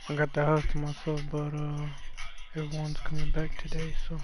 I got the house to myself, but everyone's coming back today, so.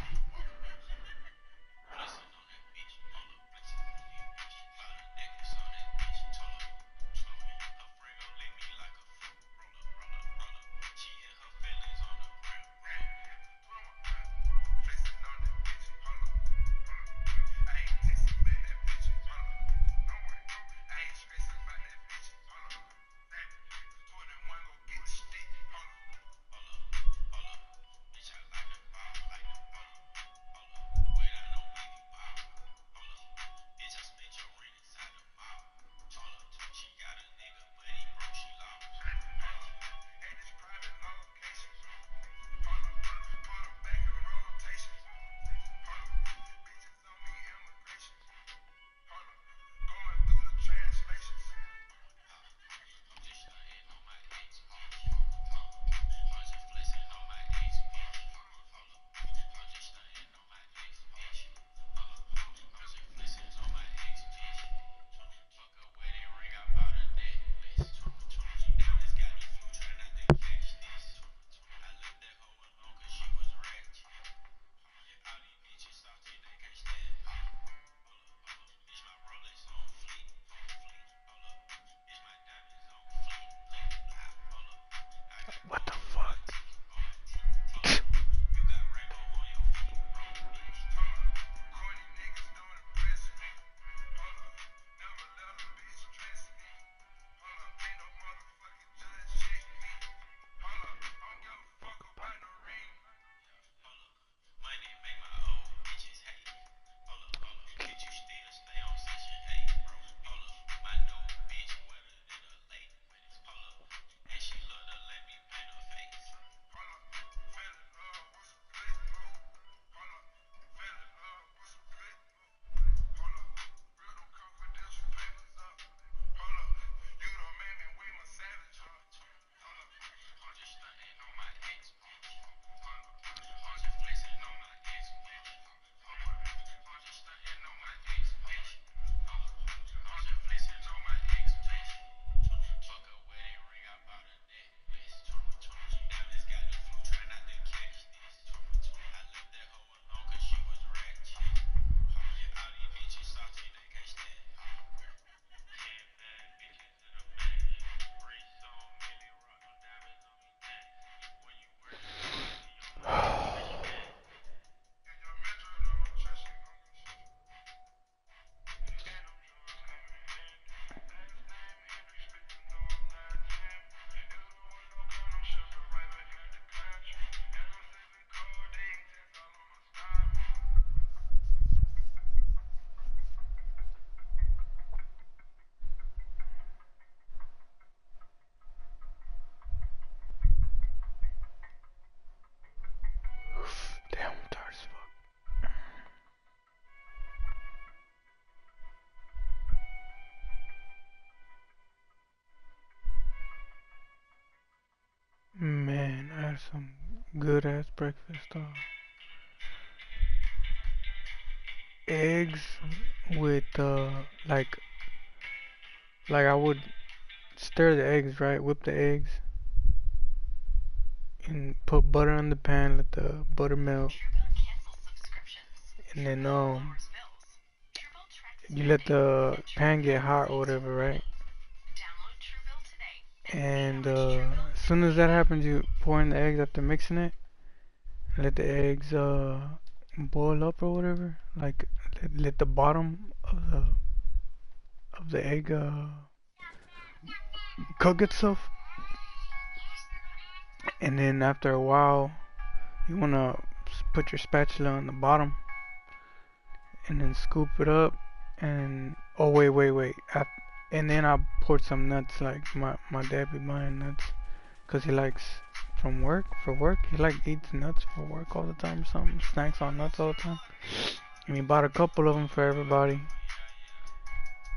What the fuck? Damn, I'm tired as fuck. Man, I had some good ass breakfast. Eggs with like I would stir the eggs, right? Whip the eggs and put butter in the pan, let the butter melt, and then you let the pan get hot or whatever, right? And as soon as that happens, you pour in the eggs after mixing it. Let the eggs boil up or whatever. Like let the bottom of the egg cook itself. And then after a while, you wanna put your spatula on the bottom and then scoop it up. And oh wait. And then I poured some nuts. Like my dad be buying nuts, cause he likes from work for work. He like eats nuts for work all the time or something. Snacks on nuts all the time. And he bought a couple of them for everybody.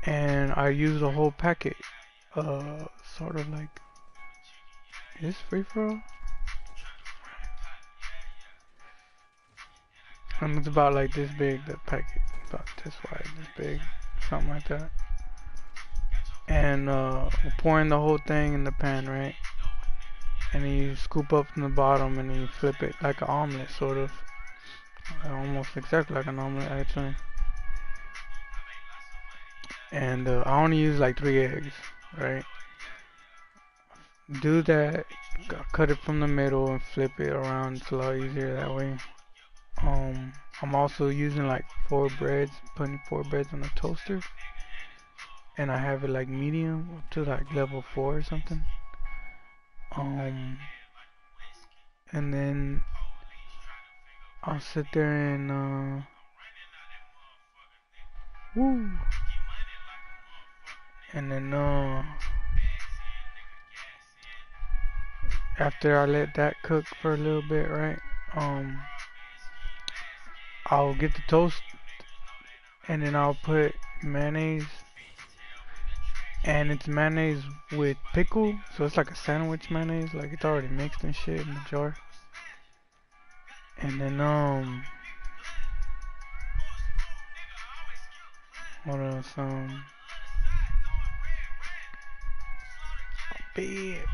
And I used a whole packet. Sort of like, is this free for all? It's about like this big, the packet. About this wide, this big, something like that. And we're pouring the whole thing in the pan, right? and then you scoop up from the bottom, and then you flip it like an omelet, sort of. Almost exactly like an omelet, actually. And I only use like 3 eggs, right? Do that, cut it from the middle and flip it around. It's a lot easier that way. I'm also using like 4 breads, putting 4 breads on a toaster, and I have it like medium up to like level 4 or something. Um, and then I'll sit there and woo, and then after I let that cook for a little bit, right? Um, I'll get the toast, and then I'll put mayonnaise, and it's mayonnaise with pickle, so it's like a sandwich mayonnaise, like it's already mixed and shit in the jar. And then what else? Bit.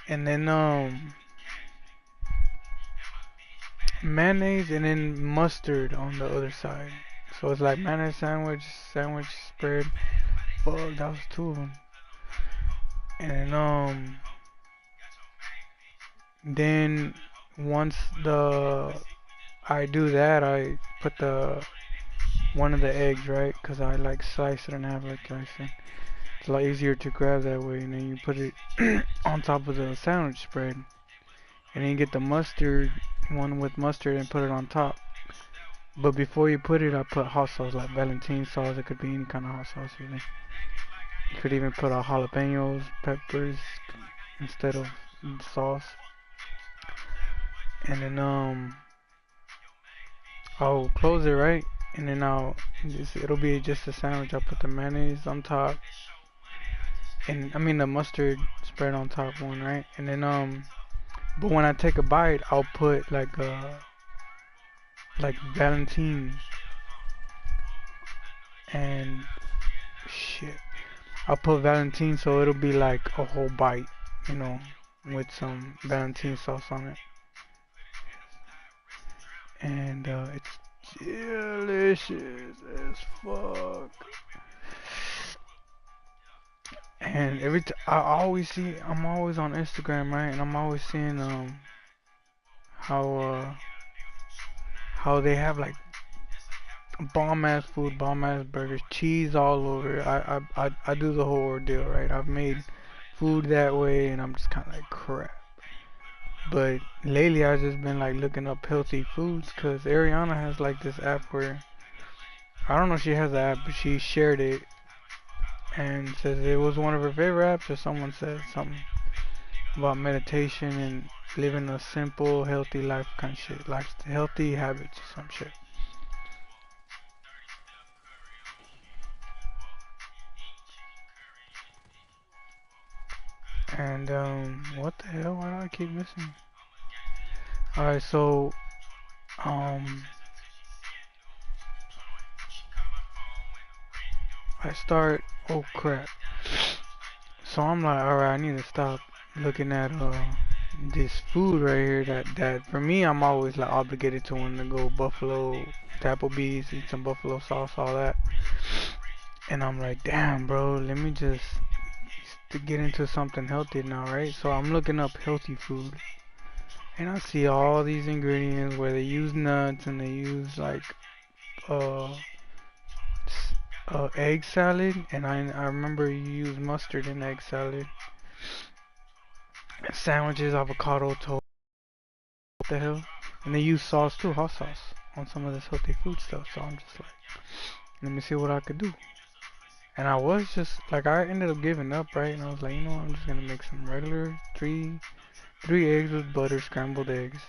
And then mayonnaise and then mustard on the other side. So it's like mayonnaise sandwich, sandwich spread. Fuck, that was 2 of them. And then once I do that, I put the one of the eggs, right? Cause I like slice it and have like I said. It's a lot easier to grab that way, and then you put it on top of the sandwich spread, and then you get the mustard one with mustard and put it on top. But before you put it, I put hot sauce like Valentine sauce. It could be any kind of hot sauce really. You could even put jalapenos, peppers instead of sauce. And then I'll close it, right, and then it'll be just a sandwich. I'll put the mayonnaise on top, and I mean the mustard spread on top one, right, and then but when I take a bite, I'll put like Valentine and shit. I'll put Valentine so it'll be like a whole bite, you know, with some Valentine sauce on it. And it's delicious as fuck. And I always see, I'm always on Instagram, right? And I'm always seeing how how they have like bomb ass food, bomb ass burgers, cheese all over. I do the whole ordeal, right? I've made food that way, and I'm just kind of like crap. But lately, I've just been like looking up healthy foods, cause Ariana has like this app where I don't know if she has the app, but she shared it and says it was one of her favorite apps, or someone said something about meditation and living a simple, healthy life kind of shit, like healthy habits or some shit. And what the hell? Why do I keep missing? All right, so um, I start. Oh crap! So I'm like, all right, I need to stop looking at this food right here. That for me, I'm always like obligated to want to go Buffalo, to Applebee's, eat some buffalo sauce, all that. And I'm like, damn, bro, let me just to get into something healthy now, right? So I'm looking up healthy food, and I see all these ingredients where they use nuts and they use like uh, egg salad, and I remember you use mustard in egg salad, sandwiches, avocado toast, what the hell, and they use sauce too, hot sauce, on some of this healthy food stuff. So I'm just like, let me see what I could do. And I was just like, I ended up giving up, right? And I was like, you know, I'm just gonna make some regular three eggs with butter, scrambled eggs,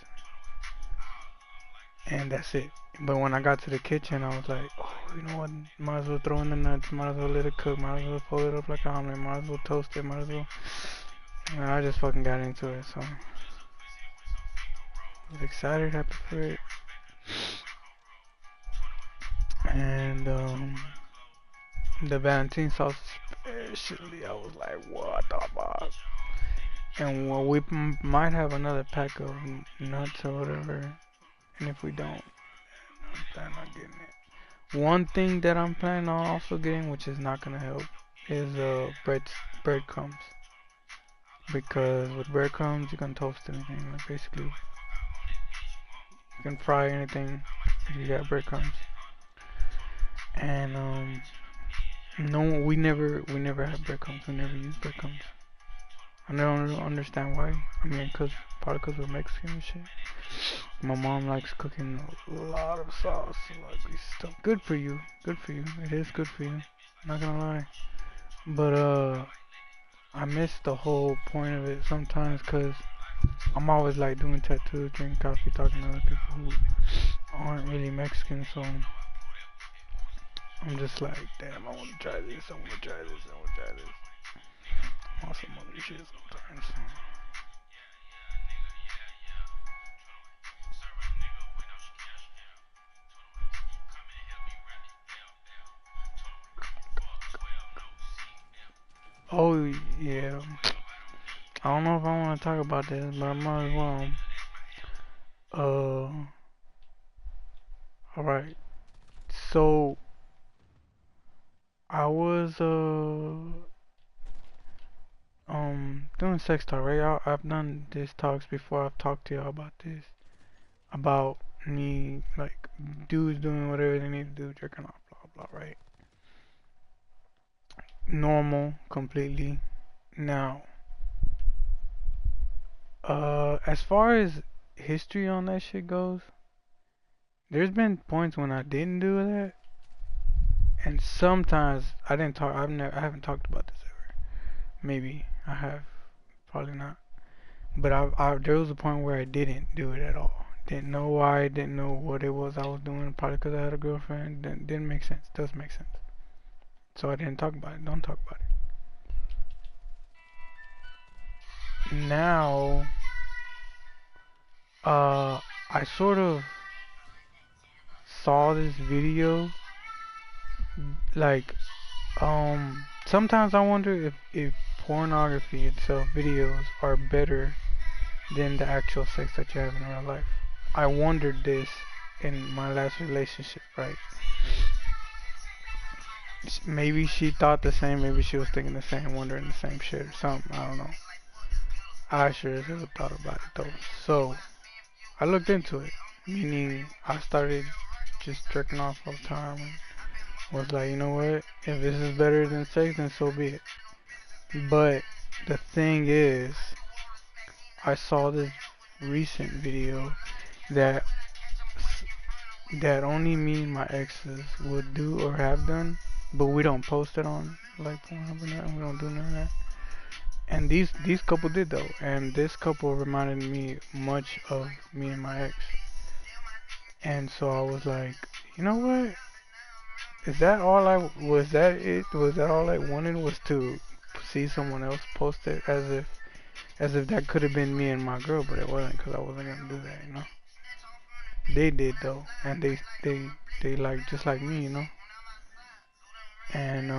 and that's it. But when I got to the kitchen, I was like, oh, you know what? Might as well throw in the nuts. Might as well let it cook. Might as well fold it up like an omelet. Might as well toast it. Might as well. And I just fucking got into it. So I was excited, happy for it. And the Valentine sauce, especially, I was like, what the fuck? And well, might have another pack of nuts or whatever. And if we don't, I'm planning on getting it. One thing that I'm planning on also getting, which is not gonna help, is breadcrumbs. Because with breadcrumbs, you can toast anything. Like basically, you can fry anything if you got breadcrumbs. And no, we never had breadcrumbs. We never used breadcrumbs. I don't understand why. I mean, probably because we're Mexican and shit. My mom likes cooking a lot of sauce, like stuff. Good for you. Good for you. It is good for you. Not gonna lie. But I miss the whole point of it sometimes because I'm always like doing tattoos, drinking coffee, talking to other people who aren't really Mexican. So I'm just like, damn, I want to try this. I want to try this. I want to try this. I'm on some other shit sometimes. Oh yeah. I don't know if I want to talk about this, but I might as well. Alright. So I was doing sex talk, right? I've done this talks before. I've talked to y'all about this. About me like dudes doing whatever they need to do, jerking off, blah blah, right? Normal, completely. Now, as far as history on that shit goes, there's been points when I didn't do that, and sometimes I didn't talk. I haven't talked about this ever. Maybe I have, probably not. But there was a point where I didn't do it at all. Didn't know why. Didn't know what it was I was doing. Probably because I had a girlfriend. Didn't make sense. Does make sense. So I didn't talk about it. Don't talk about it. Now, I sort of saw this video. Like, sometimes I wonder if pornography itself, videos, are better than the actual sex that you have in real life. I wondered this in my last relationship, right? Maybe she thought the same, maybe she was thinking the same, wondering the same shit or something, I don't know. I sure as hell thought about it though. So, I looked into it, meaning I started just jerking off all the time and was like, you know what, if this is better than sex, then so be it. But the thing is, I saw this recent video that that only me and my exes would do or have done, but we don't post it on like Pornhub or nothing. We don't do none of that. And these couple did though, and this couple reminded me much of me and my ex. And so I was like, you know what? Is that all I was that it? Was that all I wanted was to see someone else post it as if that could have been me and my girl, but it wasn't because I wasn't gonna do that, you know. They did though, and they like just like me, you know. And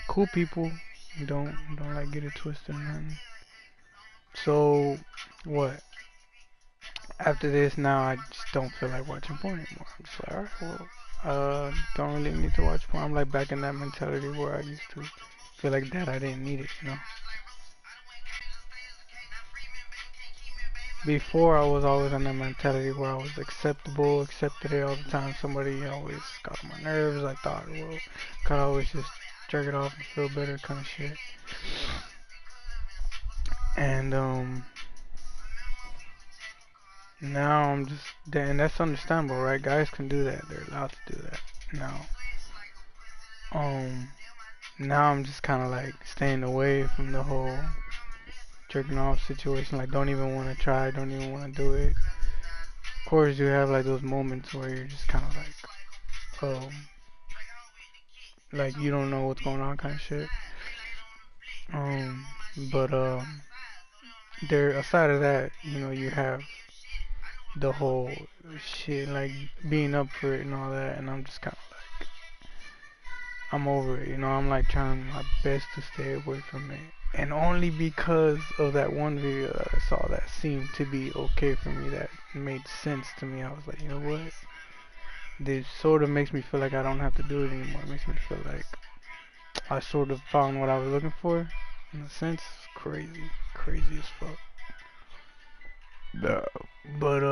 cool people. Don't like get it twisted or nothing. So what? After this, now I just don't feel like watching porn anymore. I'm just like, alright, well, don't really need to watch porn. I'm like back in that mentality where I used to feel like that I didn't need it, you know. Before I was always in that mentality where I was acceptable, accepted it all the time. Somebody always got on my nerves. I thought, well, could always just jerk it off and feel better, kind of shit. And now I'm just, and that's understandable, right? Guys can do that. They're allowed to do that. Now, um, now I'm just kind of like staying away from the whole jerking off situation. Like, don't even want to try. Don't even want to do it. Of course, you have like those moments where you're just kind of like you don't know what's going on, kind of shit. Um, but there, aside of that, you know, you have the whole shit, like being up for it and all that, and I'm just kind of like, I'm over it, you know. I'm like trying my best to stay away from it. And only because of that one video that I saw that seemed to be okay for me, that made sense to me, I was like, you know what? This sort of makes me feel like I don't have to do it anymore. It makes me feel like I sort of found what I was looking for. In a sense, it's crazy. Crazy as fuck. Yeah. But,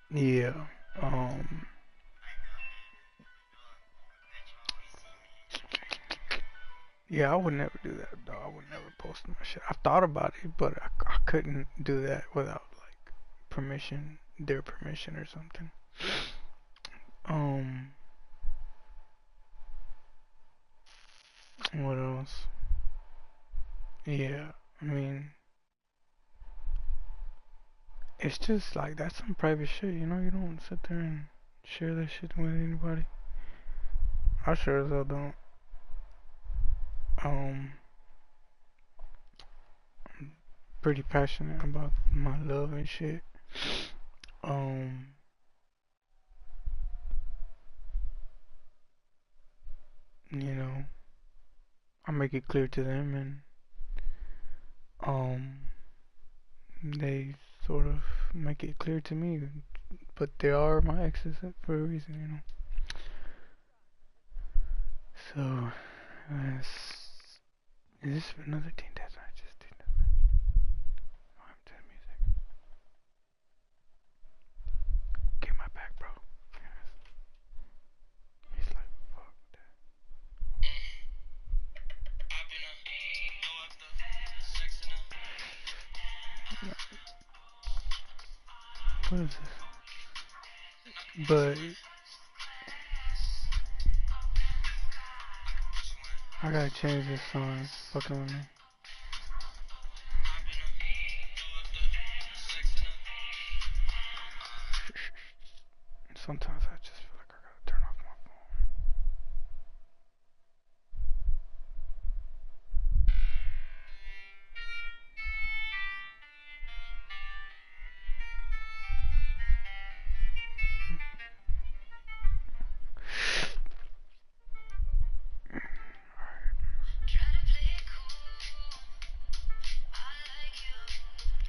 yeah. Um, yeah, I would never do that, though. I would never post my shit. I thought about it, but I couldn't do that without, like, permission, their permission or something. Um, what else? Yeah, I mean, it's just like that's some private shit, you know. You don't sit there and share that shit with anybody. I sure as hell don't. Um, pretty passionate about my love and shit. Um, you know, I make it clear to them, and um, they sort of make it clear to me. But they are my exes for a reason, you know. So, uh, is this another team that's not just team deathmatch? Oh, I'm to the music. Get my back, bro. He's like, fuck that. What is this? But I gotta change this song. It's fucking with me. Sometimes I just feel like I gotta turn off my phone.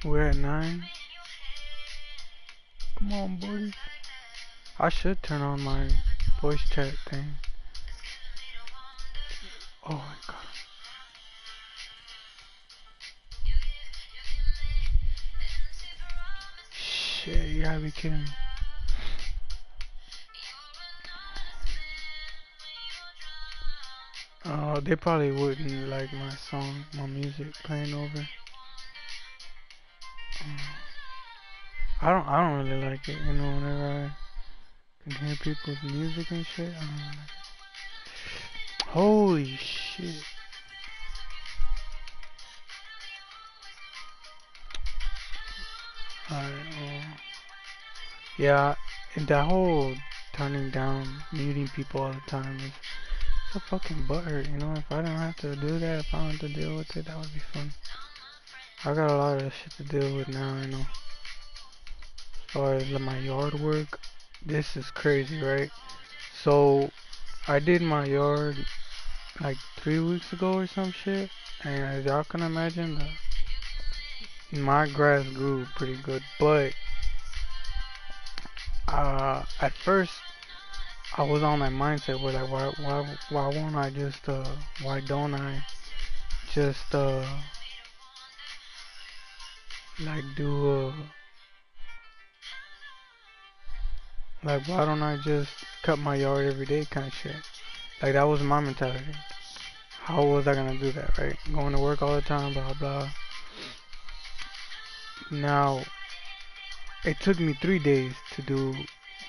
We're at 9. Come on, buddy. I should turn on my voice chat thing. Oh my god. Shit, you gotta be kidding me. They probably wouldn't like my song, my music playing over. I don't really like it, you know, whenever I can hear people's music and shit, I don't like it. Holy shit. Alright, yeah, and that whole turning down, muting people all the time is so fucking butthurt, you know? If I didn't have to do that, if I don't have to deal with it, that would be fun. I got a lot of shit to deal with now, you know? As far as my yard work, this is crazy, right? So, I did my yard like 3 weeks ago or some shit, and as y'all can imagine, my grass grew pretty good, but at first I was on that mindset where like why won't I just why don't I just like do like why don't I just cut my yard every day kind of shit. Like that was my mentality. How was I gonna do that, right? Going to work all the time, blah blah. Now it took me 3 days to do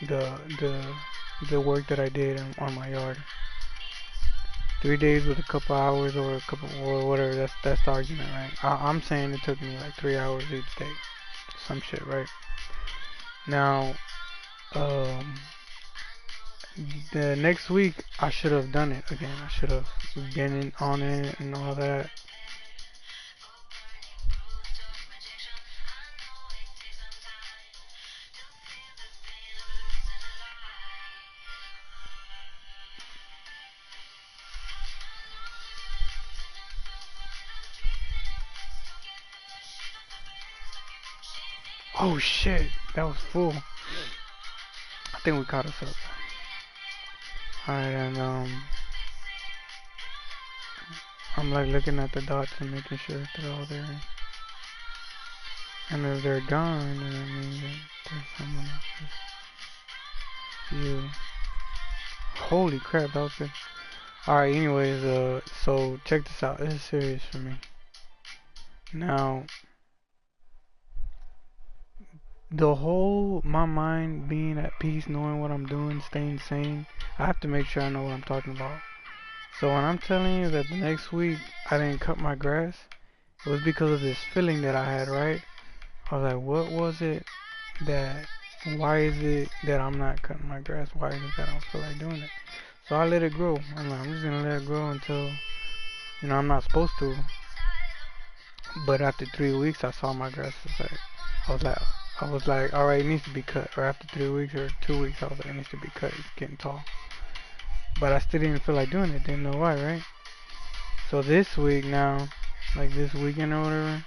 the the the work that I did on my yard. 3 days with a couple hours or a couple or whatever. That's the argument, right? I'm saying it took me like 3 hours each day, some shit, right? Now, um, the next week I should have done it again. I should have been on it and all that. Oh shit, that was full. I think we caught us up. Alright, and I'm like looking at the dots and making sure that they're all there. And if they're gone, then that means that there's someone else. You. Holy crap, that was good. Alright, anyways, so check this out. This is serious for me. Now, my mind being at peace, knowing what I'm doing, staying sane, I have to make sure I know what I'm talking about. So when I'm telling you that the next week I didn't cut my grass, it was because of this feeling that I had, right? I was like, what was it that, why is it that I'm not cutting my grass? Why is it that I don't feel like doing it? So I let it grow. I'm like, I'm just gonna let it grow until, I'm not supposed to. But after 3 weeks, I saw my grass was like, I was like, all right, it needs to be cut. Or after 3 weeks or 2 weeks, I was like, it needs to be cut. It's getting tall. But I still didn't feel like doing it. Didn't know why, right? So this week now, like this weekend or whatever.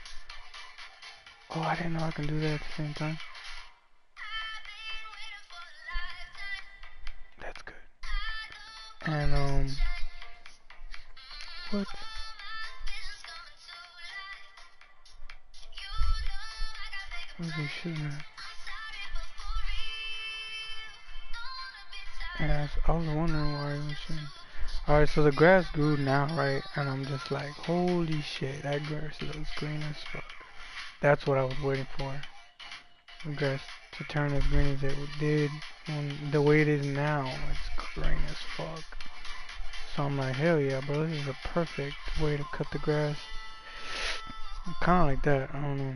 Oh, I didn't know I can do that at the same time. That's good. And what? What is he shooting at? And I was wondering why he was shooting. Alright, so the grass grew now, right? And I'm just like, holy shit, that grass looks green as fuck. That's what I was waiting for. The grass to turn as green as it did when the way it is now. It's green as fuck. So I'm like, hell yeah, bro, this is a perfect way to cut the grass. Kind of like that, I don't know.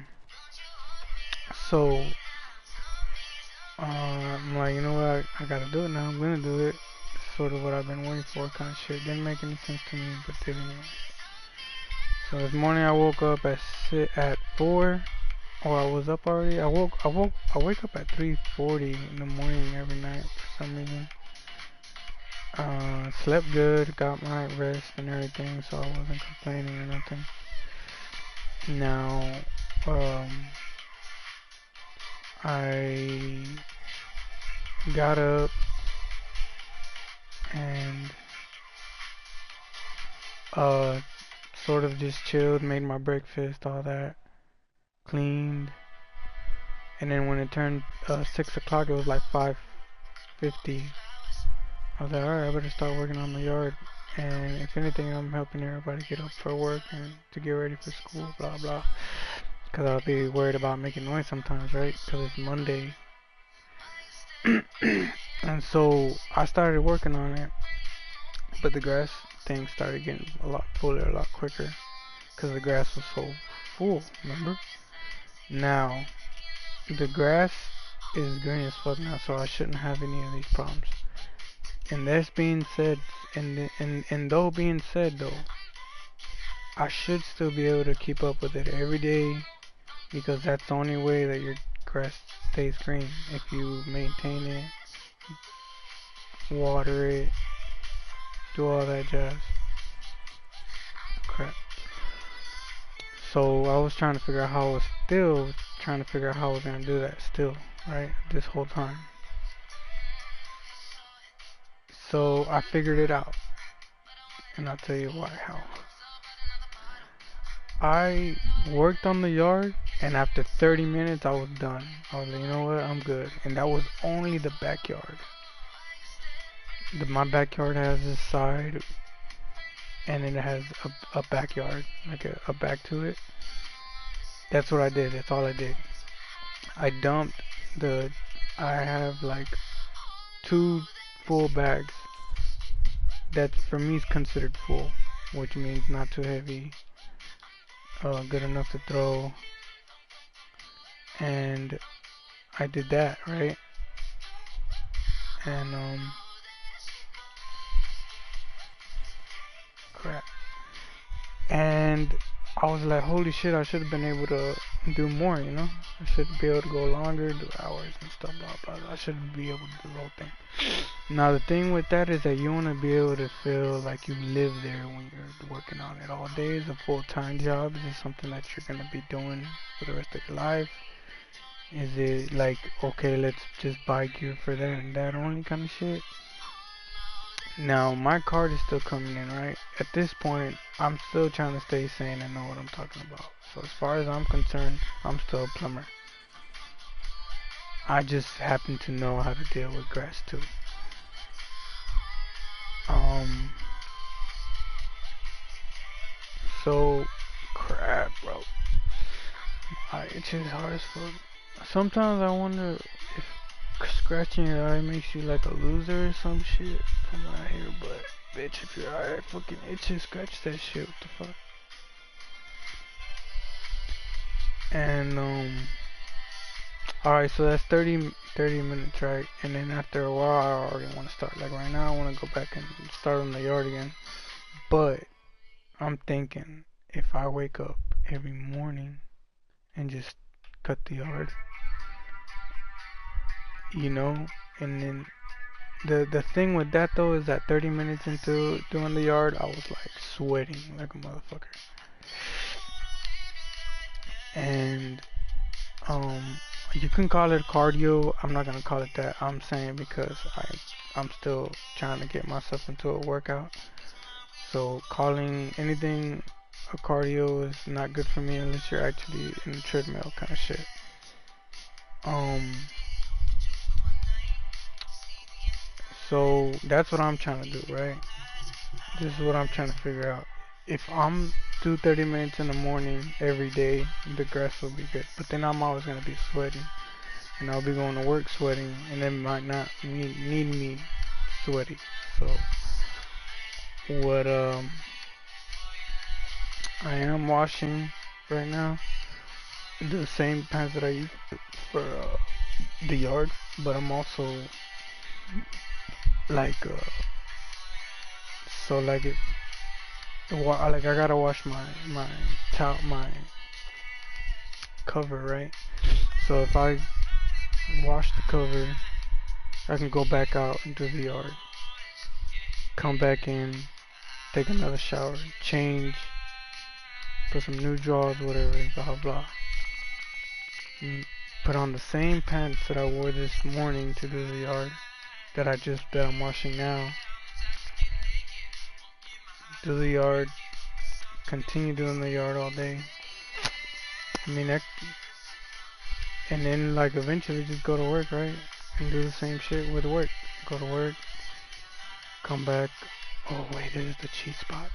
So, I'm like, you know what, I gotta do it now, I'm gonna do it. Sort of what I've been waiting for, kind of shit. Didn't make any sense to me, but did anyway. So this morning I woke up at 4. Oh, I was up already. I wake up at 3:40 in the morning every night for some reason. Slept good, got my rest and everything, so I wasn't complaining or nothing. Now, I got up and sort of just chilled, made my breakfast, all that, cleaned, and then when it turned 6 o'clock, it was like 5:50. I was like, alright, I better start working on the yard. And if anything, I'm helping everybody get up for work and to get ready for school, blah blah. Because I'll be worried about making noise sometimes, right? Because it's Monday. And so I started working on it. But the grass thing started getting a lot fuller, a lot quicker. Because the grass was so full, remember? Now, the grass is green as fuck now, so I shouldn't have any of these problems. And this being said, and though being said though, I should still be able to keep up with it every day because that's the only way that your grass stays green. If you maintain it, water it, do all that jazz. Crap. So I was trying to figure out how I was still trying to figure out how I was gonna do that still, right? This whole time. So I figured it out. And I'll tell you why, how. I worked on the yard and after 30 minutes I was done. I was like, you know what, I'm good. And that was only the backyard. My backyard has this side and then it has a backyard, like a back to it. That's what I did, that's all I did. I dumped I have like 2 full bags that for me is considered full, which means not too heavy, good enough to throw, and I did that, right? And crap. And I was like, holy shit, I should have been able to do more, you know? I should be able to go longer, do hours and stuff, blah blah. I should be able to do the whole thing. Now the thing with that is that you want to be able to feel like you live there when you're working on it all day. It's a full-time job. This is something that you're gonna be doing for the rest of your life. Is it like, okay, let's just buy gear for that and that only kind of shit? Now, my card is still coming in, right? At this point, I'm still trying to stay sane and know what I'm talking about. So as far as I'm concerned, I'm still a plumber. I just happen to know how to deal with grass too. Um, so crap, bro. It's just hard as fuck. Sometimes I wonder if scratching your eye makes you like a loser or some shit from what I hear, but bitch, if your eye fucking itches, scratch that shit. What the fuck? And alright, so that's 30 minutes, right? And then after a while, I already want to start. Like right now, I want to go back and start on the yard again. But I'm thinking if I wake up every morning and just cut the yard, you know, and then the thing with that though is that 30 minutes into doing the yard, I was like sweating like a motherfucker. And um, you can call it cardio. I'm not gonna call it that. I'm saying because I'm still trying to get myself into a workout. So calling anything a cardio is not good for me unless you're actually in the treadmill kind of shit. Um, so that's what I'm trying to do, right? This is what I'm trying to figure out. If I'm do 30 minutes in the morning every day, the grass will be good. But then I'm always gonna be sweating, and I'll be going to work sweating, and it might not need me sweaty. So what I am washing right now the same pants that I use for the yard, but I'm also like so like it like I gotta wash my towel my cover, right? So if I wash the cover, I can go back out into the yard, come back in, take another shower, change, put some new drawers, whatever, blah blah. Mm, put on the same pants that I wore this morning to do the yard that I'm washing now. Do the yard, continue doing the yard all day. I mean, and then like eventually just go to work, right? And do the same shit with work. Go to work, come back. Oh wait, this is the cheat spot.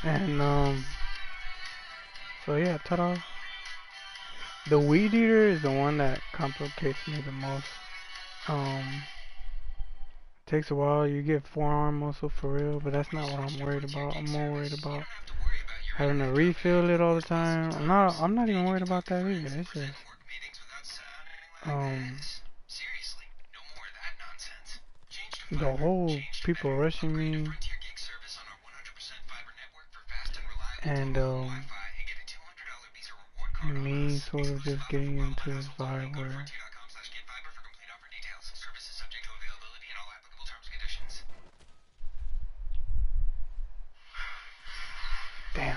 And so yeah, ta-da. The weed eater is the one that complicates me the most. Um, takes a while. You get forearm muscle for real, but that's not what I'm worried about. I'm more worried about having to refill it all the time. I'm not even worried about that either. It's just um the whole people rushing me and me sort of just getting into this vibe where damn.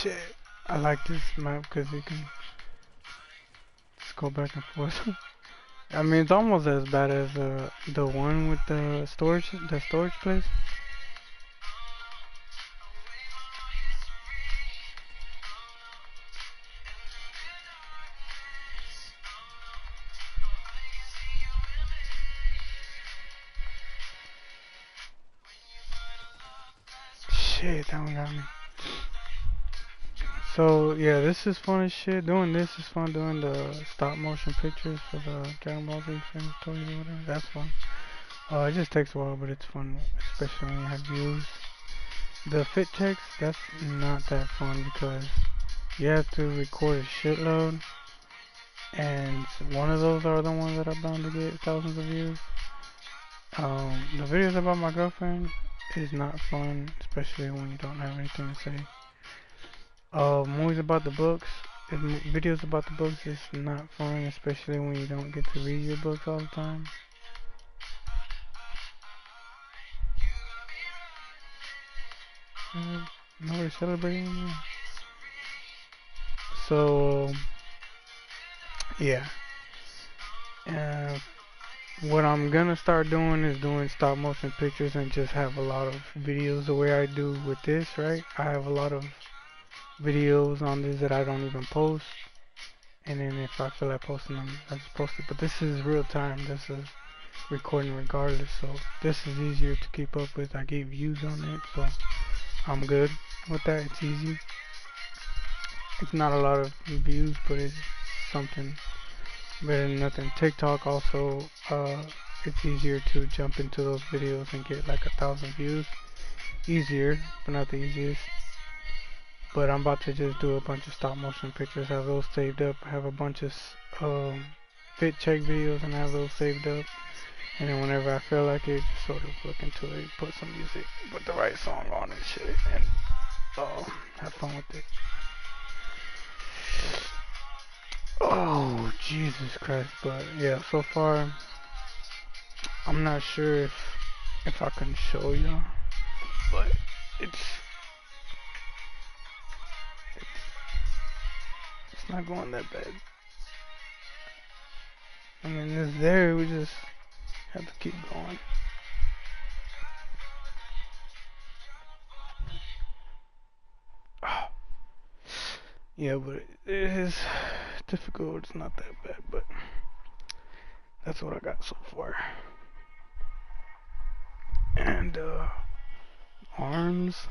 Shit. I like this map because you can just go back and forth. I mean, it's almost as bad as the one with the storage place. shit, that one got me. So yeah, this is fun as shit. Doing this is fun. Doing the stop motion pictures for the Dragon Ball Z famous toys or whatever. That's fun. It just takes a while, but it's fun, especially when you have views. The fit checks, that's not that fun because you have to record a shitload, and one of those are the ones that are bound to get thousands of views. The videos about my girlfriend is not fun, especially when you don't have anything to say. Movies about the books, videos about the books is not fun, especially when you don't get to read your books all the time. Nobody celebrating anymore. So, yeah. Uh, what I'm gonna start doing is doing stop motion pictures and just have a lot of videos the way I do with this, right? I have a lot of videos on this that I don't even post. And then if I feel like posting them, I just post it. But this is real time. This is recording regardless. So this is easier to keep up with. I get views on it, so I'm good with that. It's easy. It's not a lot of views, but it's something better than nothing. TikTok also, it's easier to jump into those videos and get like 1,000 views. Easier, but not the easiest. But I'm about to just do a bunch of stop motion pictures, have those saved up, have a bunch of fit check videos and have those saved up. And then whenever I feel like it, just sort of look into it, put some music, put the right song on and shit, and have fun with it. Oh, Jesus Christ. But yeah, so far, I'm not sure if I can show y'all, but it's not going that bad. I mean, it's there, we just have to keep going. Oh. Yeah, but it is difficult. It's not that bad, but that's what I got so far. And arms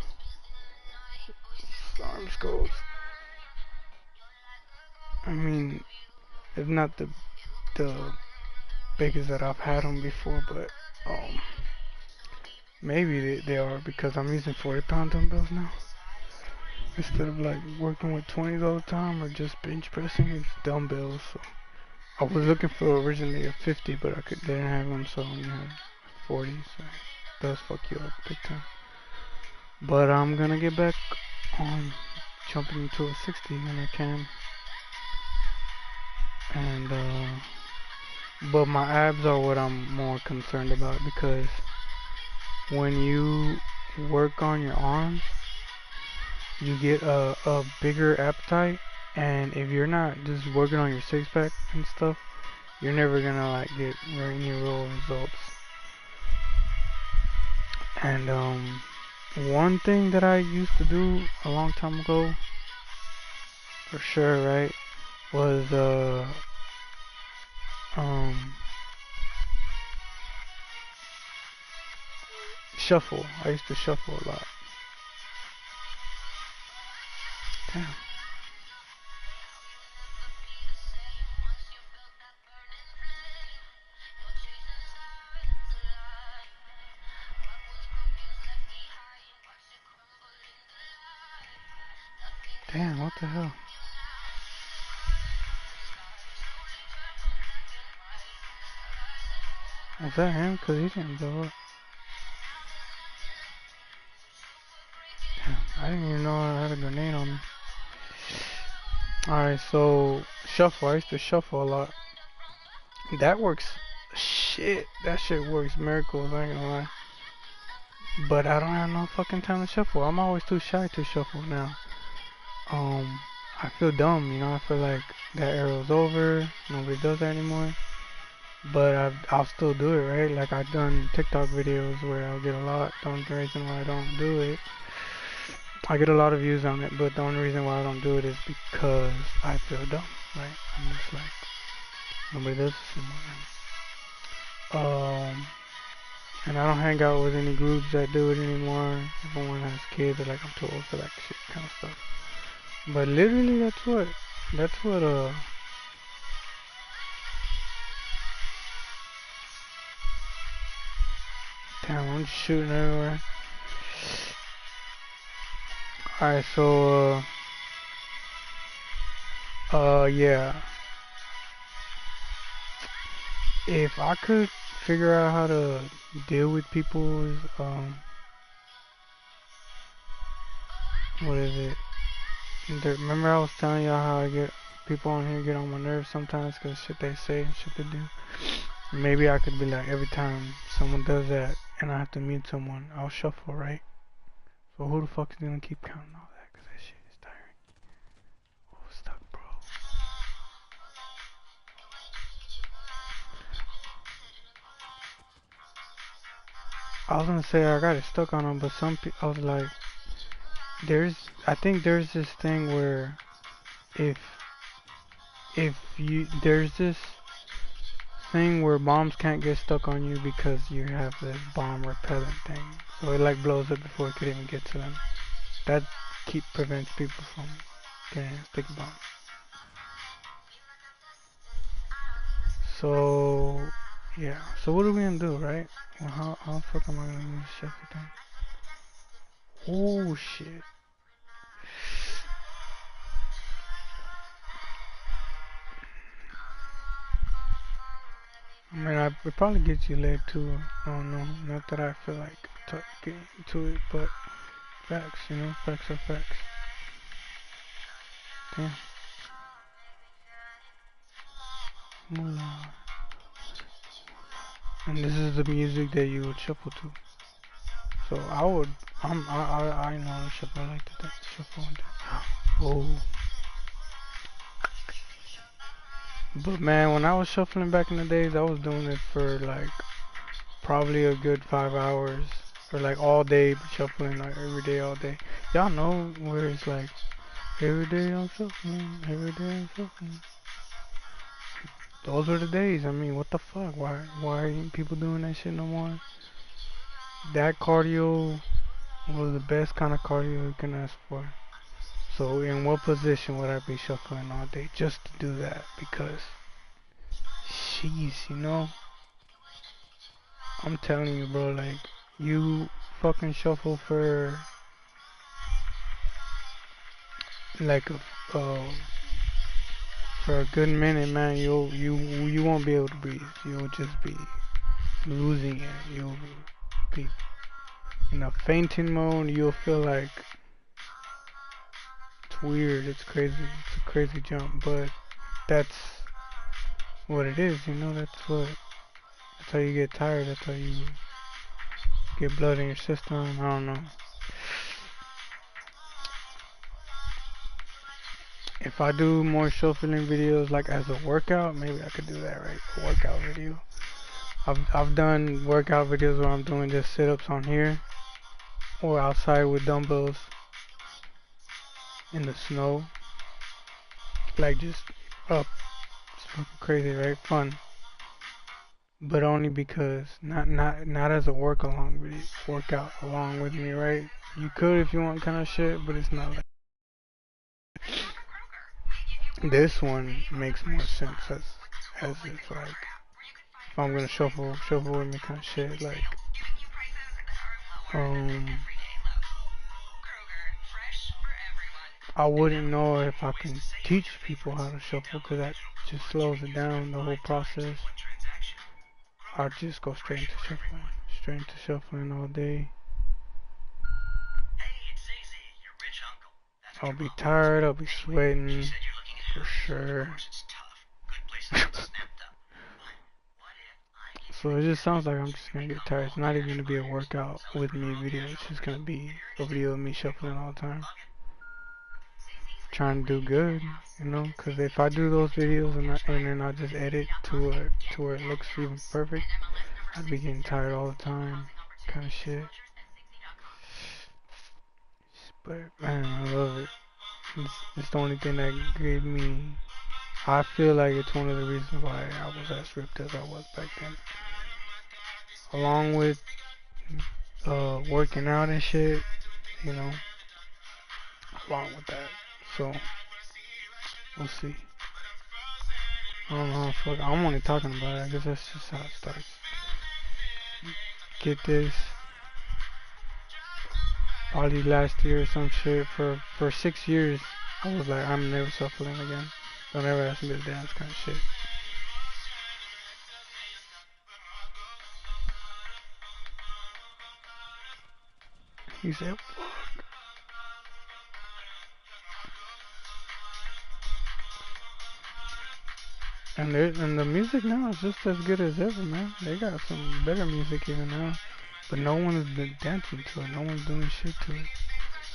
goes. I mean, it's not the biggest that I've had them before, but maybe they are because I'm using 40-pound dumbbells now. Instead of like working with 20s all the time or just bench pressing, it's dumbbells. So I was looking for originally a 50, but didn't have them, so I only had 40. So it does fuck you up big time. But I'm gonna get back on jumping into a 60 when I can. And but my abs are what I'm more concerned about because when you work on your arms, you get a bigger appetite, and if you're not just working on your six pack and stuff, you're never gonna like get any real results. And one thing that I used to do a long time ago, for sure, right, was shuffle. I used to shuffle a lot. Damn. Damn, what the hell? Was that him? Cause he didn't blow up. Damn, I didn't even know I had a grenade on me. Alright, so shuffle. I used to shuffle a lot. That works. Shit, that shit works miracles. I ain't gonna lie. But I don't have no fucking time to shuffle. I'm always too shy to shuffle now. I feel dumb, you know. I feel like that era's over. Nobody does that anymore. But I'll still do it, right? Like I've done TikTok videos where I'll get a lot. The only reason why I don't do it, I get a lot of views on it, but the only reason why I don't do it is because I feel dumb, right? I'm just like, nobody does this anymore. And I don't hang out with any groups that do it anymore. Everyone has kids, they're like, I'm too old for that shit kind of stuff. But literally, that's what. Damn, I'm just shooting everywhere. Alright, so, yeah. If I could figure out how to deal with people, what is it? Remember I was telling y'all how I get people on here get on my nerves sometimes because shit they say and shit they do. Maybe I could be like every time someone does that and I have to mute someone, I'll shuffle, right? So who the fuck is gonna keep counting all that? Cause that shit is tiring. Oh, stuck, bro. I was gonna say I got it stuck on them, but I was like, I think there's this thing where if there's this thing where bombs can't get stuck on you because you have this bomb repellent thing. So it like blows up before it could even get to them. That prevents people from getting a sticky bomb. So yeah. So what are we gonna do, right? Well, how the fuck am I gonna use the shuffle thing? Oh shit. I mean, it probably gets you led too. I don't know. Not that I feel like getting to it, but facts, facts are facts. Damn. Moolah. And this is the music that you would shuffle to. So I know how to shuffle like that. Shuffle and oh. But man, when I was shuffling back in the days, I was doing it for like probably a good 5 hours. Or like all day shuffling, like every day, all day. Y'all know where it's like every day I'm shuffling, every day I'm shuffling. Those were the days. I mean, what the fuck? Why ain't people doing that shit no more? That cardio was the best kind of cardio you can ask for. So in what position would I be shuffling all day just to do that? Because, jeez, I'm telling you, bro, like, you fucking shuffle for, like, for a good minute, man, you won't be able to breathe. You'll just be losing it. You'll be in a fainting mode. You'll feel like it's weird. It's crazy. It's a crazy jump, but that's what it is. That's how you get tired. That's how you get blood in your system. I don't know. If I do more shuffling videos like as a workout, maybe I could do that, right? A workout video. I've done workout videos where I'm doing just sit-ups on here or outside with dumbbells in the snow, like just up. It's fucking crazy, right? Fun, but only because not as a workout along with me, right? You could if you want kind of shit, but it's not like this one makes more sense as it's like if I'm gonna shuffle with me kind of shit, like um I wouldn't know if I can teach people how to shuffle because that just slows it down the whole process. I'll just go straight into shuffling all day. I'll be tired, I'll be sweating for sure. So it just sounds like I'm just gonna get tired. It's not even gonna be a workout with me video. It's just gonna be a video of me shuffling all the time. Trying to do good, because if I do those videos and then I just edit to where it looks even perfect, I'd be getting tired all the time, kind of shit. But man, I love it. It's the only thing that gave me. I feel like it's one of the reasons why I was as ripped as I was back then. along with working out and shit, you know, along with that. So we'll see. I don't know how fuck. I'm only talking about it. I guess that's just how it starts. Get this. Probably last year or some shit. For 6 years, I was like, I'm never shuffling again. Don't ever ask me to dance, kind of shit. He said, and the music now is just as good as ever, man. They got some better music even now, but no one has been dancing to it. No one's doing shit to it.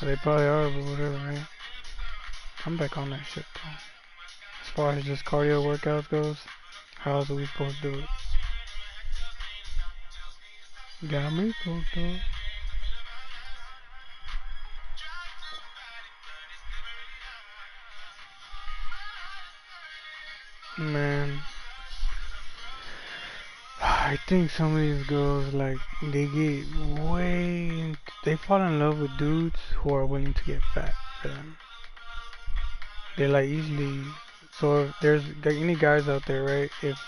Or they probably are, but whatever, right? I'm back on that shit though. As far as just cardio workouts goes, how else are we supposed to do it? Got me supposed to do it. Man, I think some of these girls like they get they fall in love with dudes who are willing to get fat for them. They like easily. So if there's any guys out there, right? If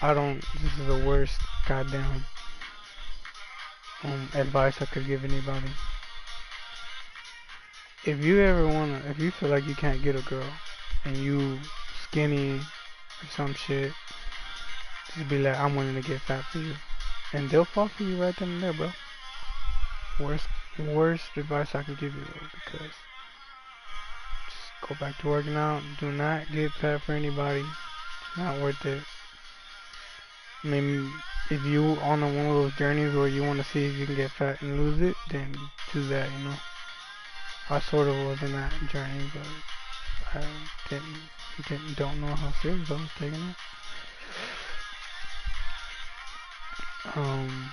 I don't, this is the worst goddamn advice I could give anybody. If you feel like you can't get a girl and you skinny or some shit, just be like, I'm willing to get fat for you, and they'll fall for you right then and there, bro. Worst, worst advice I can give you, though, because just go back to working out. Do not get fat for anybody. It's not worth it. I mean, if you on one of those journeys where you want to see if you can get fat and lose it, then do that, you know. I sort of was in that journey, but I don't know how serious I was taking it. Um,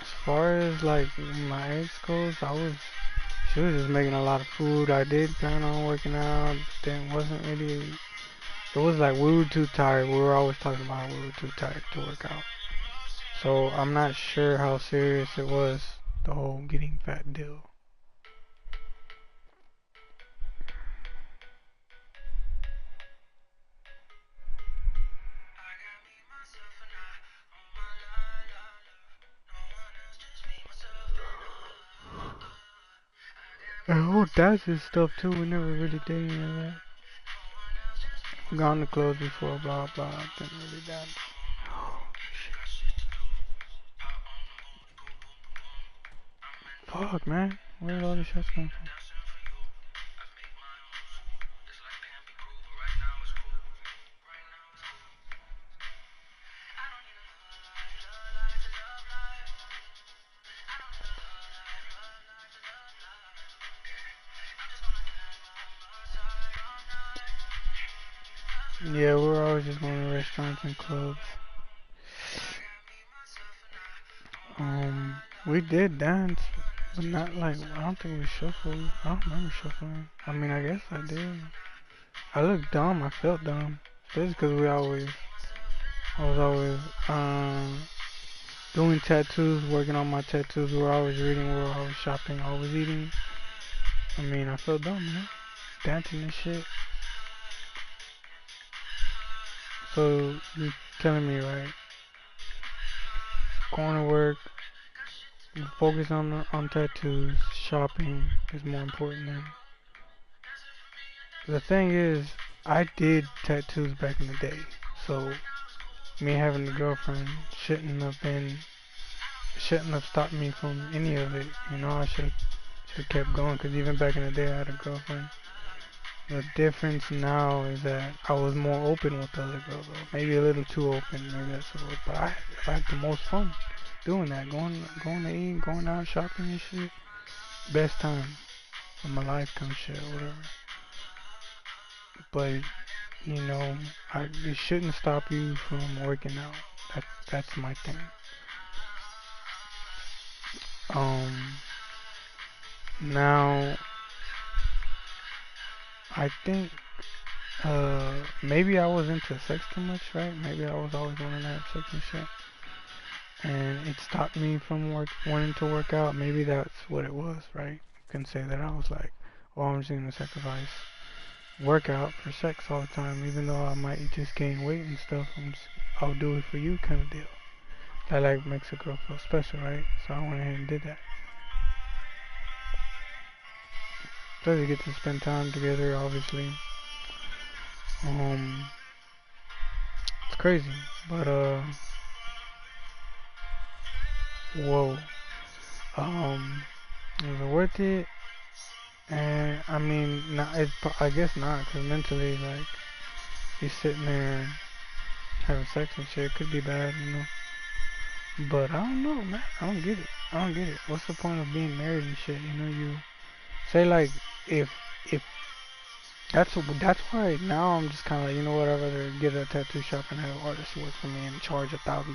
as far as like my ex goes, she was just making a lot of food. I did plan on working out, then wasn't really. It was like we were too tired. We were always talking about we were too tired to work out. So I'm not sure how serious it was, the whole getting fat deal. And whole dances stuff too. We never really did any of that. We got on the clothes before, blah blah. Didn't really dance. Fuck, man. Where did all these shots come from? Yeah, we're always just going to restaurants and clubs. We did dance, but not like, I don't think we shuffled. I don't remember shuffling. I mean, I guess I did. I looked dumb. I felt dumb. Especially because I was always, doing tattoos, working on my tattoos. We were always reading, we were always shopping, always eating. I mean, I felt dumb, man. Dancing and shit. So, you're telling me, right? Going to work, focus on tattoos, shopping is more important than. The thing is, I did tattoos back in the day, so me having a girlfriend shouldn't have stopped me from any of it. You know, I should have kept going, because even back in the day, I had a girlfriend. The difference now is that I was more open with the other girl, though. Maybe a little too open, maybe that's the word. But I had the most fun doing that, going to eat, going out shopping and shit. Best time of my life, kind of shit, or whatever. But you know, it shouldn't stop you from working out. That's my thing. Um, Now I think maybe I was into sex too much, right? Maybe I was always wanting to have sex and shit, and it stopped me from wanting to work out. Maybe that's what it was, right? Couldn't say that I was like, oh, I'm just gonna sacrifice workout for sex all the time, even though I might just gain weight and stuff. I'll do it for you, kind of deal. That like makes a girl feel special, right? So I went ahead and did that. Plus, you get to spend time together, obviously. Um, it's crazy, but whoa. Um, was it worth it? And I mean, not, I guess not, cause mentally, like, you sitting there having sex and shit could be bad, you know. But I don't know, man. I don't get it. I don't get it. What's the point of being married and shit? You know, you say like if if that's why now I'm just kind of like, you know what, I'd rather get a tattoo shop and have artists work for me and charge $1,000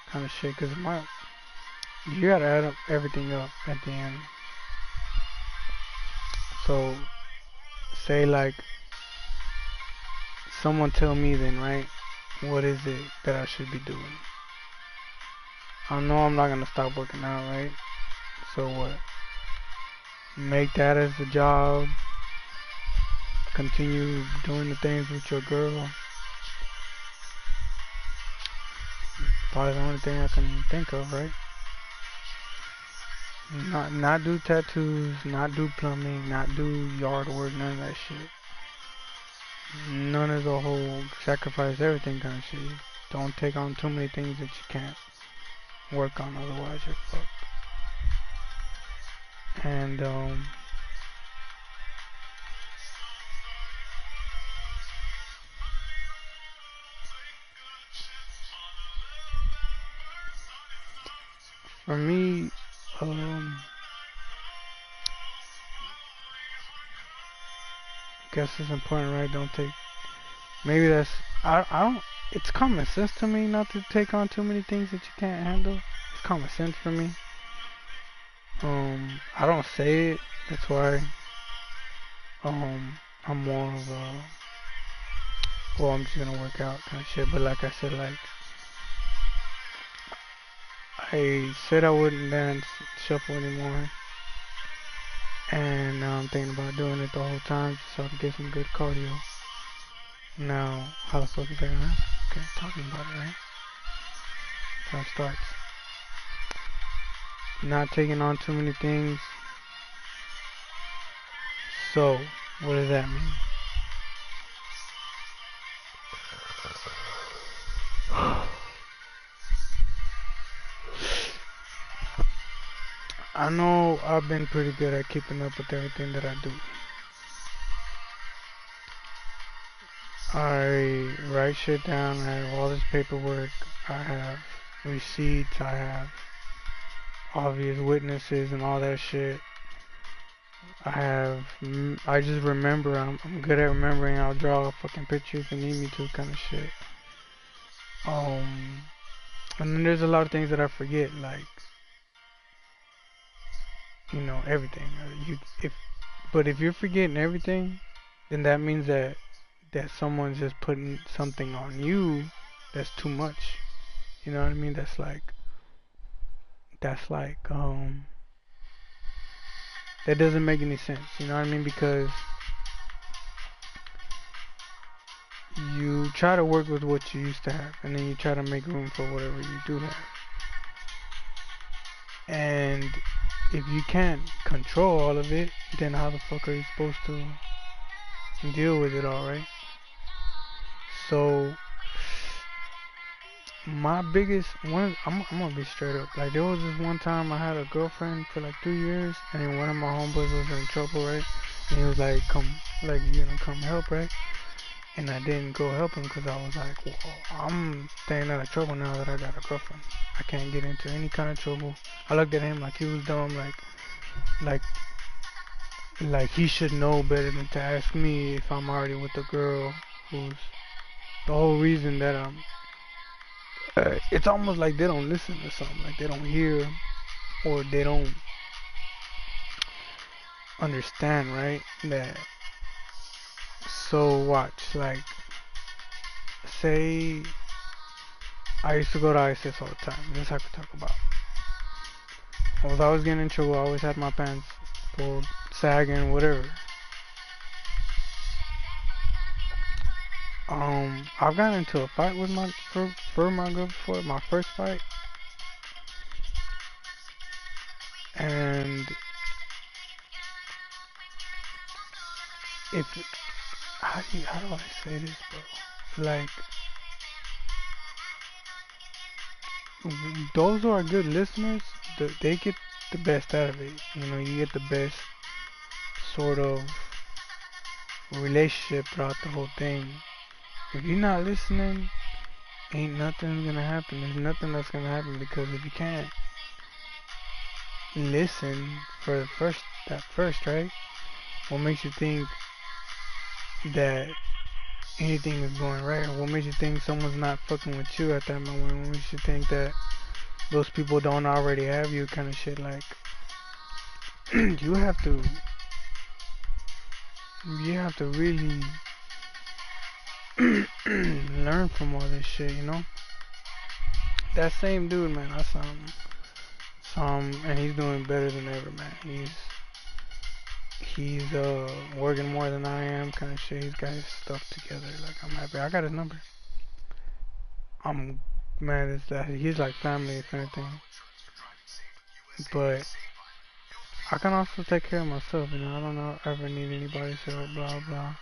kind of shit. Cause you gotta add up everything up at the end. So say like someone tell me then, right? What is it that I should be doing? I know I'm not gonna stop working out, right? So what? Make that as a job, continue doing the things with your girl. Probably the only thing I can think of, right? Not do tattoos, not do plumbing, not do yard work, none of that shit. None of the whole sacrifice everything kind of shit. Don't take on too many things that you can't work on, otherwise you're fucked. And for me, um, guess it's important, right? Don't take. Maybe that's. I don't. It's common sense to me not to take on too many things that you can't handle. It's common sense for me. I don't say it. That's why. I'm more of a. Well, I'm just gonna work out kind of shit. But like I said, like I said I wouldn't dance shuffle anymore, and now I'm thinking about doing it the whole time just so I can get some good cardio. Now, how the fuck is that gonna happen? Okay, talking about it, right? So it starts. Not taking on too many things. So, what does that mean? I know I've been pretty good at keeping up with everything that I do. I write shit down, I have all this paperwork, I have receipts, I have obvious witnesses and all that shit. I just remember, I'm good at remembering, I'll draw a fucking picture if you need me to kind of shit. Um, and then there's a lot of things that I forget, like, you know, everything. But if you're forgetting everything, then that means that someone's just putting something on you that's too much. You know what I mean? That's like that doesn't make any sense. You know what I mean? Because you try to work with what you used to have, and then you try to make room for whatever you do have. And if you can't control all of it, then how the fuck are you supposed to deal with it all, right? So my biggest one, I'm gonna be straight up. Like there was this one time I had a girlfriend for like 3 years, and then one of my homeboys was in trouble, right? And he was like, "Come, like come help, right?" And I didn't go help him because I was like, "Well, I'm staying out of trouble now that I got a girlfriend. I can't get into any kind of trouble." I looked at him like he was dumb, like, like he should know better than to ask me if I'm already with a girl who's the whole reason that it's almost like they don't listen to something, like they don't hear or they don't understand, right? That So watch, like, say I used to go to ISS all the time. This I could talk about. Well, if I was getting in trouble, I always had my pants pulled, sagging, whatever. I've gotten into a fight with for my girl before, my first fight, and if how do I say this, bro? Like, those who are good listeners, they get the best out of it. You know, you get the best sort of relationship throughout the whole thing. If you're not listening, ain't nothing gonna happen. There's nothing that's gonna happen because if you can't listen for that first, right? What makes you think that anything is going right? Or what makes you think someone's not fucking with you at that moment? What makes you think that those people don't already have you kind of shit? Like, you have to really learn from all this shit, you know? That same dude, man, I saw him, and he's doing better than ever, man. He's working more than I am, kind of shit. He's got his stuff together. Like, I'm happy. I got his number. I'm mad at that. He's like family, if anything. But I can also take care of myself, you know. I don't know, ever need anybody's help, blah blah.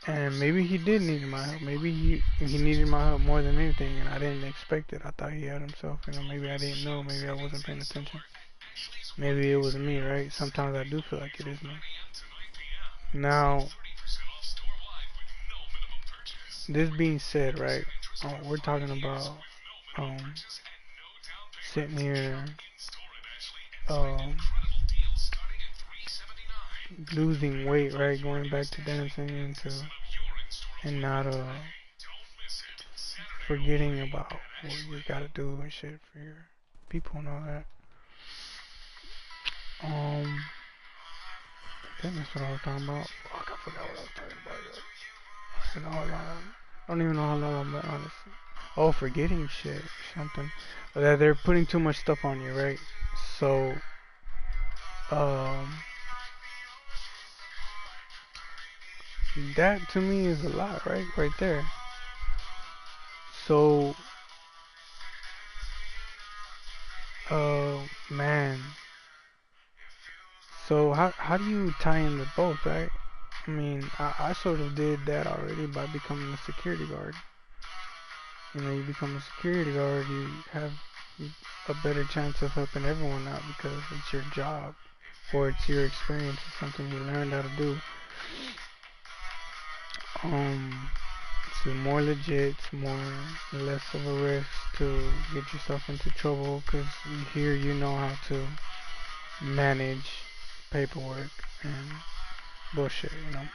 And maybe he did need my help. Maybe he needed my help more than anything, and I didn't expect it. I thought he had himself, you know. Maybe I didn't know. Maybe I wasn't paying attention. Maybe it was me, right? Sometimes I do feel like it is me. Now, this being said, right? We're talking about um, sitting here um, losing weight, right? Going back to dancing and not forgetting about what you gotta do and shit for your people and all that. I think that's what I was talking about. Fuck, I forgot what I was talking about. I don't even know how long I've been on this. Oh, forgetting shit or something. Or that they're putting too much stuff on you, right? So, um, that to me is a lot, right? Right there. So, man. So how do you tie in the both, right? I mean, I sort of did that already by becoming a security guard. You know, you become a security guard, you have a better chance of helping everyone out because it's your job or it's your experience, it's something you learned how to do. It's more legit, it's less of a risk to get yourself into trouble because here you know how to manage paperwork and bullshit, you know.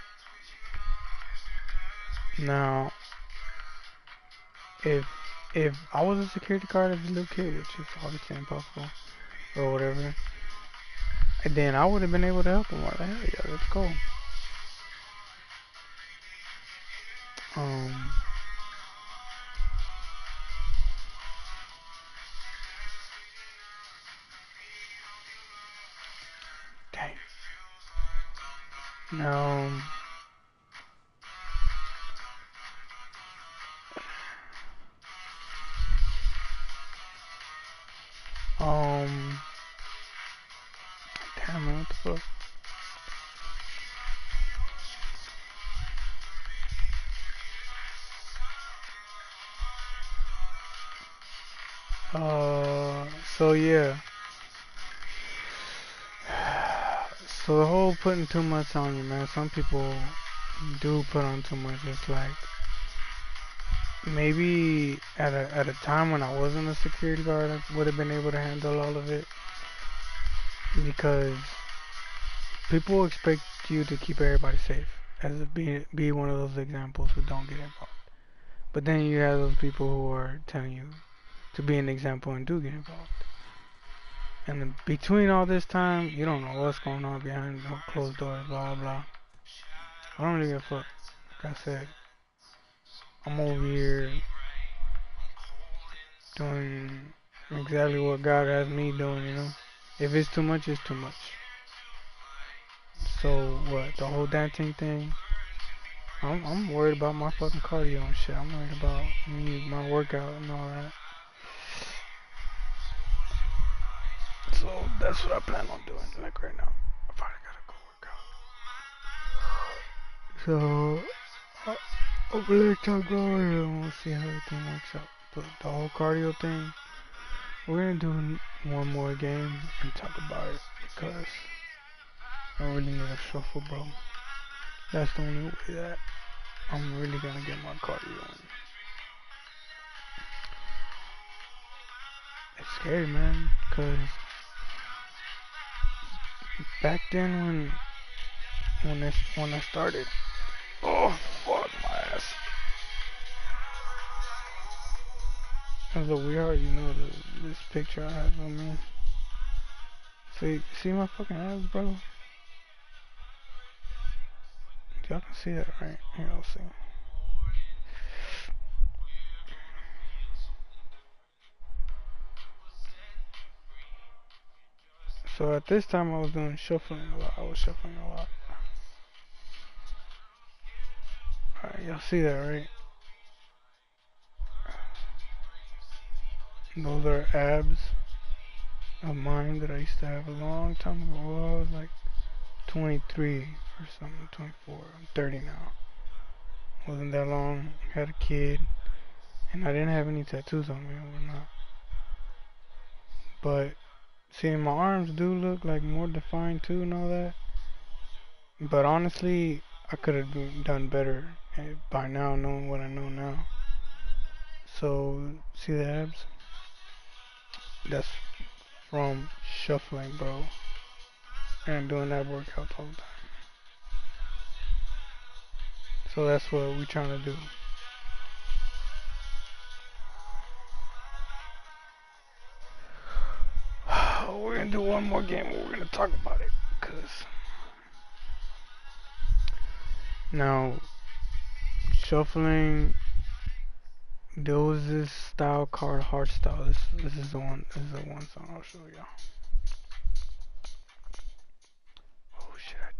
Now, if if I was a security guard as a little kid, which is obviously impossible or whatever, then I would have been able to help him. Like, hell yeah, let's go. Um, dang. Now, um, damn man, what the fuck? So yeah. So the whole putting too much on you, man. Some people do put on too much. It's like maybe at a time when I wasn't a security guard, I would have been able to handle all of it because people expect you to keep everybody safe, as be one of those examples who don't get involved. But then you have those people who are telling you to be an example and do get involved. And in between all this time, you don't know what's going on behind closed doors, blah blah. I don't really give a fuck. Like I said, I'm over here doing exactly what God has me doing, you know? If it's too much, it's too much. So what? The whole dancing thing? I'm worried about my fucking cardio and shit. I'm worried about me, my workout and all that. So that's what I plan on doing. Like right now, I probably gotta go work out. So hopefully I'll go and we'll see how everything works out. But the whole cardio thing, we're gonna do one more game and talk about it because I really need a shuffle, bro. That's the only way that I'm really gonna get my cardio in. It's scary, man, cause back then when I started, oh fuck my ass. As a weird, you know, this picture I have of me. See my fucking ass, bro? Y'all can see that, right? Here, I'll see. So at this time I was doing shuffling a lot. I was shuffling a lot. Alright, y'all see that, right? Those are abs of mine that I used to have a long time ago. Well, I was like 23 or something, 24. I'm 30 now. Wasn't that long. Had a kid. And I didn't have any tattoos on me or not. But, see, my arms do look like more defined too and all that. But honestly, I could have done better by now, knowing what I know now. So, see the abs? That's from shuffling, bro. And doing that workout all the time. So that's what we trying to do. We're gonna do one more game where we're gonna talk about it. Cause now shuffling, there was this style called hardstyle. This is the one. This is the one song I'll show y'all. Oh shit! I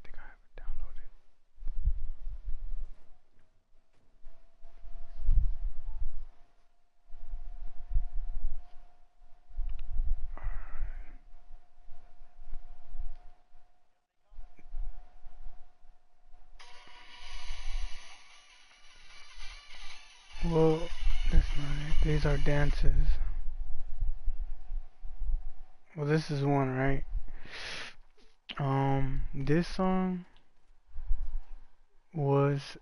think I have it downloaded. Well, that's not it. These are dances. Well, this is one, right? This song was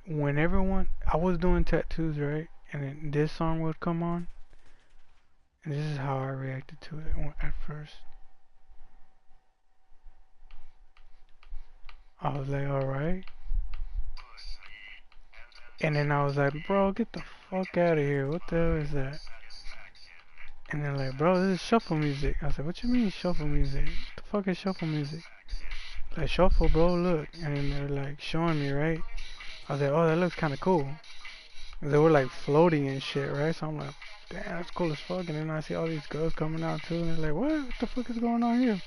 when everyone I was doing tattoos, right? And then this song would come on, and this is how I reacted to it at first. I was like, alright. And then I was like, bro, get the fuck out of here. What the hell is that? And they're like, bro, this is shuffle music. I said, what you mean shuffle music? What the fuck is shuffle music? Like, shuffle, bro, look. And then they're like showing me, right? I was like, oh, that looks kind of cool. They were like floating and shit, right? So I'm like, damn, that's cool as fuck. And then I see all these girls coming out too. And they're like, what the fuck is going on here?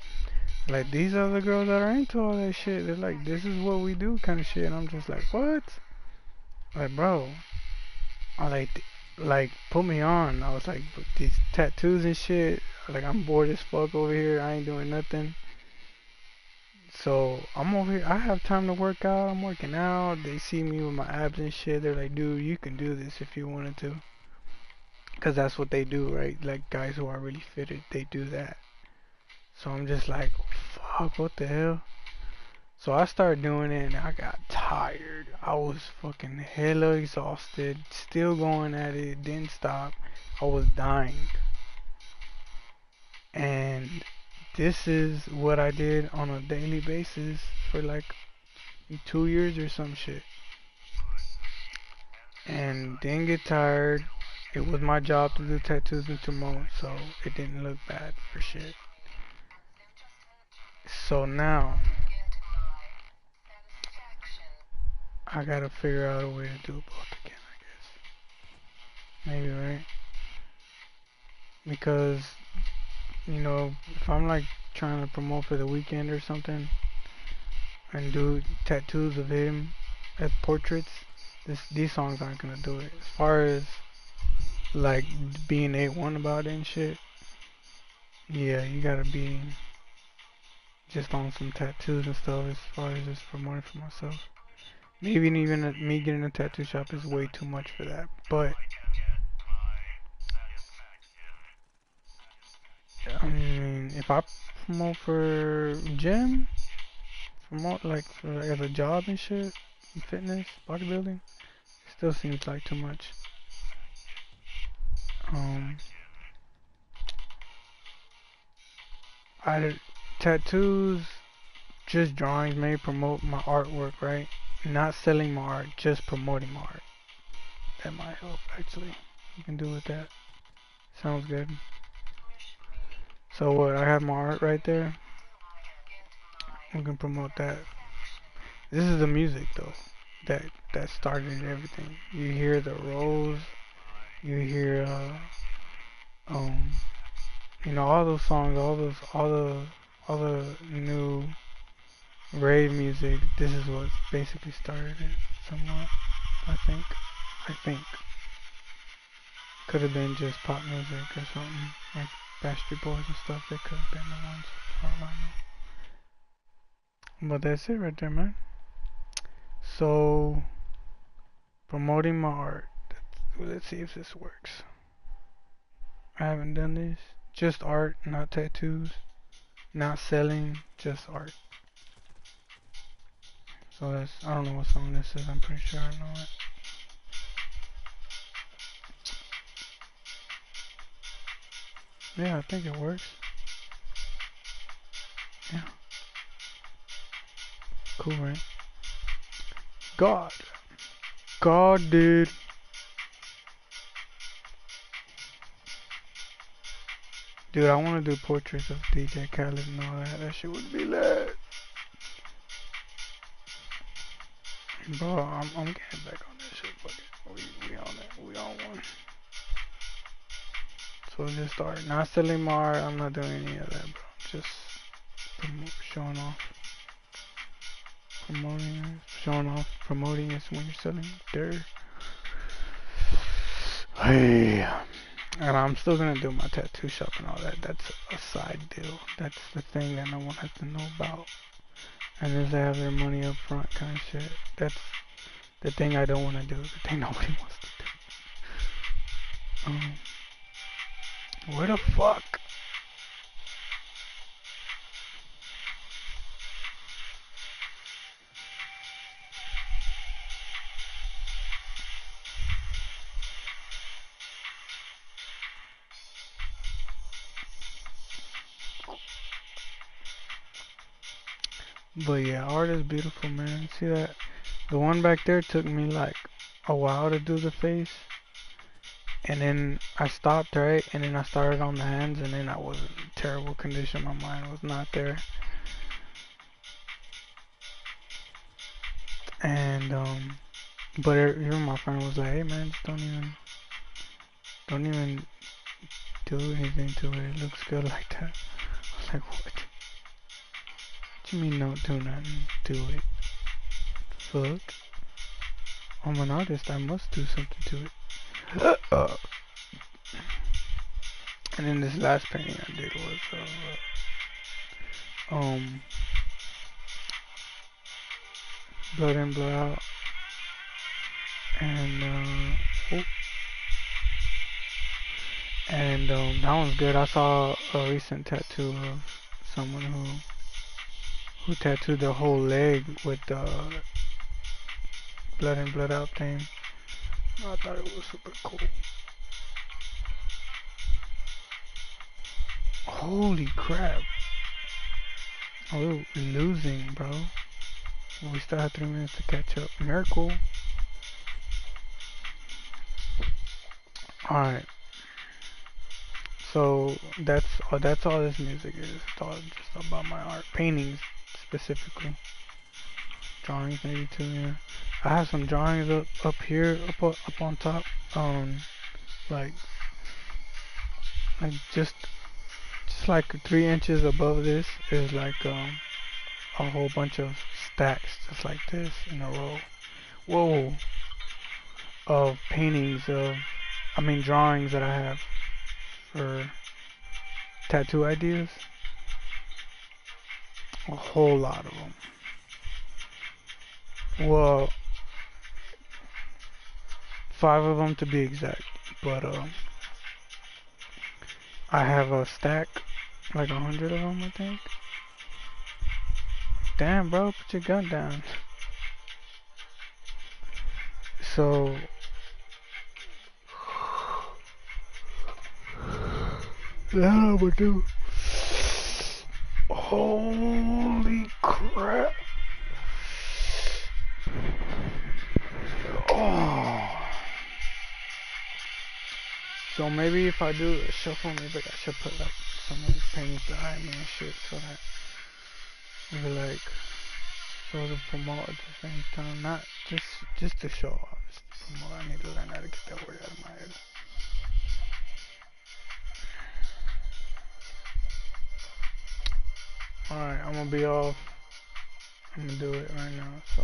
Like, these are the girls that are into all that shit. They're like, this is what we do kind of shit. And I'm just like, what? Like, bro, I like, put me on. I was like, these tattoos and shit. Like, I'm bored as fuck over here. I ain't doing nothing. So, I'm over here. I have time to work out. I'm working out. They see me with my abs and shit. They're like, dude, you can do this if you wanted to. Because that's what they do, right? Like, guys who are really fitted, they do that. So, I'm just like, fuck, what the hell? So I started doing it and I got tired. I was fucking hella exhausted. Still going at it. Didn't stop. I was dying. And this is what I did on a daily basis for like 2 years or some shit. And didn't get tired. It was my job to do tattoos and to mold, so it didn't look bad for shit. So now I gotta figure out a way to do both again, I guess. Maybe, right? Because, you know, if I'm like trying to promote for the weekend or something and do tattoos of him as portraits, these songs aren't gonna do it. As far as like being A1 about it and shit, yeah, you gotta be just on some tattoos and stuff as far as just promoting for myself. Maybe even me getting a tattoo shop is way too much for that. But I mean, if I promote for gym, promote like for, as a job and shit, fitness, bodybuilding, it still seems like too much. Um, I tattoos, just drawings may promote my artwork, right? Not selling my art, just promoting my art. That might help actually. You can do with that. Sounds good. So what? I have my art right there. We can promote that. This is the music though that that started everything. You hear the rolls, you hear um you know all those songs, all the new rave music. This is what basically started it somewhat. I think. I think could have been just pop music or something like Backstreet Boys and stuff. They could have been the ones for all I know. But that's it right there, man. So promoting my art. Let's see if this works. I haven't done this. Just art, not tattoos. Not selling, just art. So that's, I don't know what song this is. I'm pretty sure I know it. Yeah, I think it works. Yeah. Cool, right? God. God, dude. Dude, I want to do portraits of DJ Khaled and all that. That shit would be lit. Bro, I'm getting back on that shit. Fuck it. We on that. We on one. So just start. Not selling my art. I'm not doing any of that, bro. Just showing off. Promoting it. Showing off. Promoting is when you're selling dirt. Hey. And I'm still gonna do my tattoo shop and all that. That's a side deal. That's the thing that no one has to know about. And just have their money up front kind of shit. That's the thing I don't want to do. The thing nobody wants to do. Where the fuck? But yeah, art is beautiful, man. See that? The one back there took me like a while to do the face. And then I stopped, right? And then I started on the hands, and then I was in terrible condition. My mind was not there. And, but even my friend was like, hey man, just don't even do anything to it. It looks good like that. I was like, what? What you mean don't do nothing to it? Fuck. I'm an artist, I must do something to it. And then this last painting I did was, blood in, blood out. And, oh, and, that one's good. I saw a recent tattoo of someone who tattooed their whole leg with the blood in, blood out thing. I thought it was super cool. Holy crap. Oh, we're losing, bro. Well, we still have 3 minutes to catch up. Miracle. Alright. So that's all this music is. It's all just about my art, paintings specifically, drawings maybe too. Yeah, I have some drawings up here, up on top. Um, like like just like 3 inches above this is like a whole bunch of stacks just like this in a row. Whoa, of paintings of, I mean drawings that I have for tattoo ideas. A whole lot of them. Well, 5 of them to be exact. But I have a stack, like 100 of them, I think. Damn, bro, put your gun down. So, that I would do. Holy crap. Oh. So maybe if I do a shuffle, maybe I should put like some of these paintings behind me and shit, so that maybe like sort of promote at the same time. Not just to show off, just to promote. I need to learn how to get that word out of my head. Alright, I'm gonna be off. I'm gonna do it right now, so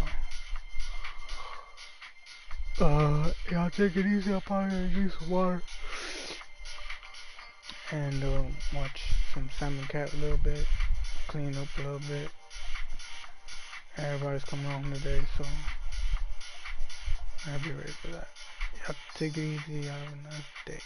y'all take it easy. I'll probably drink some water and watch some Salmon Cat a little bit, clean up a little bit. Everybody's coming home today, so I'll be ready for that. Y'all take it easy. Have a nice day.